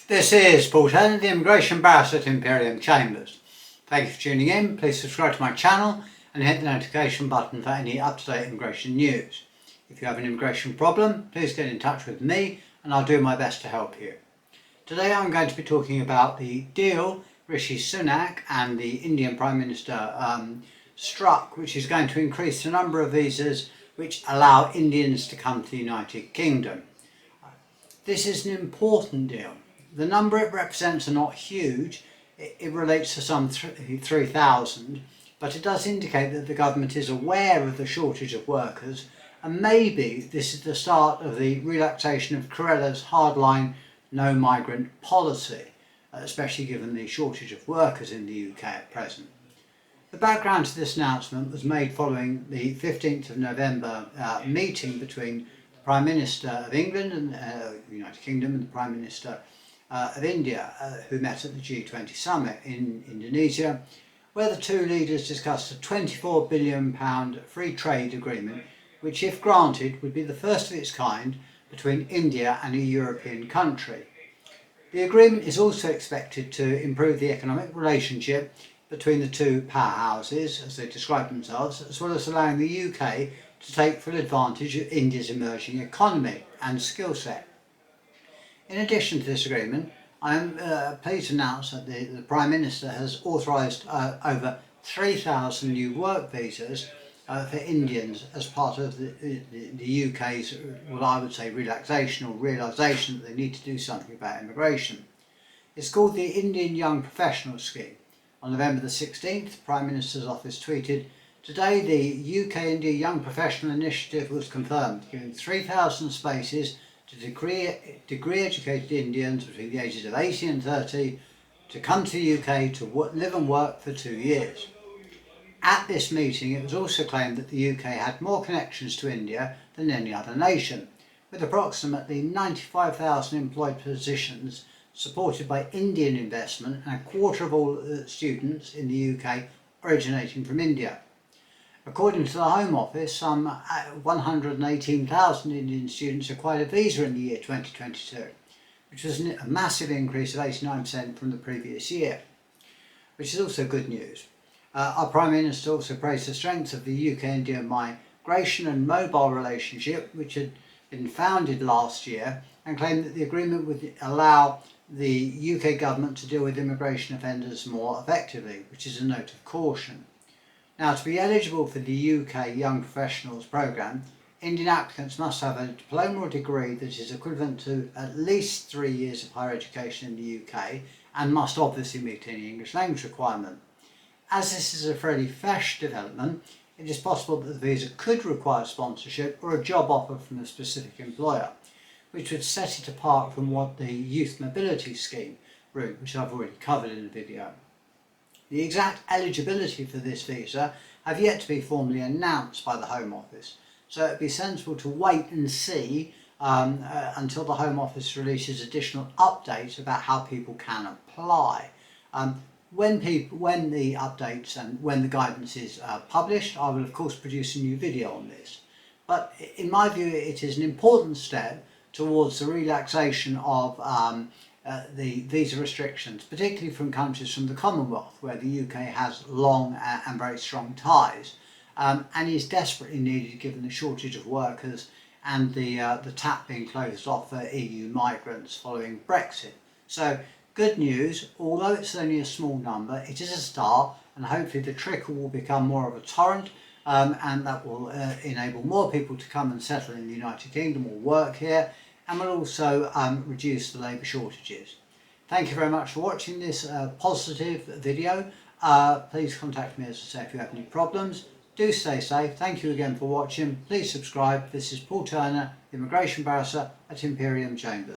This is Paul Turner, the Immigration Barrister at Imperium Chambers. Thank you for tuning in. Please subscribe to my channel and hit the notification button for any up-to-date immigration news. If you have an immigration problem, please get in touch with me and I'll do my best to help you. Today I'm going to be talking about the deal Rishi Sunak and the Indian Prime Minister struck, which is going to increase the number of visas which allow Indians to come to the United Kingdom. This is an important deal. The number it represents are not huge. It relates to some 3,000, but it does indicate that the government is aware of the shortage of workers, and maybe this is the start of the relaxation of Cruella's hardline no migrant policy, especially given the shortage of workers in the UK at present. The background to this announcement was made following the 15th of November meeting between the Prime Minister of England and the United Kingdom and the Prime Minister of India, who met at the G20 summit in Indonesia, where the two leaders discussed a £24 billion free trade agreement, which, if granted, would be the first of its kind between India and a European country. The agreement is also expected to improve the economic relationship between the two powerhouses, as they describe themselves, as well as allowing the UK to take full advantage of India's emerging economy and skill set. In addition to this agreement, I am pleased to announce that the Prime Minister has authorised over 3,000 new work visas for Indians as part of the UK's, what I would say, relaxation or realisation that they need to do something about immigration. It's called the Indian Young Professionals Scheme. On November the 16th, the Prime Minister's office tweeted, "Today the UK-India Young Professional Initiative was confirmed, giving 3,000 spaces to degree-educated Indians between the ages of 18 and 30 to come to the UK to live and work for 2 years. At this meeting, it was also claimed that the UK had more connections to India than any other nation, with approximately 95,000 employed positions supported by Indian investment and a quarter of all students in the UK originating from India. According to the Home Office, some 118,000 Indian students acquired a visa in the year 2022, which was a massive increase of 89% from the previous year, which is also good news. Our Prime Minister also praised the strength of the UK-India migration and mobile relationship, which had been founded last year, and claimed that the agreement would allow the UK government to deal with immigration offenders more effectively, which is a note of caution. Now, to be eligible for the UK Young Professionals Programme, Indian applicants must have a diploma or degree that is equivalent to at least 3 years of higher education in the UK and must obviously meet any English language requirement. As this is a fairly fresh development, it is possible that the visa could require sponsorship or a job offer from a specific employer, which would set it apart from what the Youth Mobility Scheme route, which I've already covered in the video. The exact eligibility for this visa have yet to be formally announced by the Home Office, so it would be sensible to wait and see until the Home Office releases additional updates about how people can apply. When the updates and when the guidance is published, I will of course produce a new video on this. But in my view, it is an important step towards the relaxation of the visa restrictions, particularly from countries from the Commonwealth, where the UK has long and very strong ties, and is desperately needed given the shortage of workers and the tap being closed off for EU migrants following Brexit. So good news, although it's only a small number, it is a start, and hopefully the trickle will become more of a torrent, and that will enable more people to come and settle in the United Kingdom or work here, and will also reduce the labour shortages. Thank you very much for watching this positive video. Please contact me, as I say, if you have any problems. Do stay safe. Thank you again for watching. Please subscribe. This is Paul Turner, Immigration Barrister at Imperium Chambers.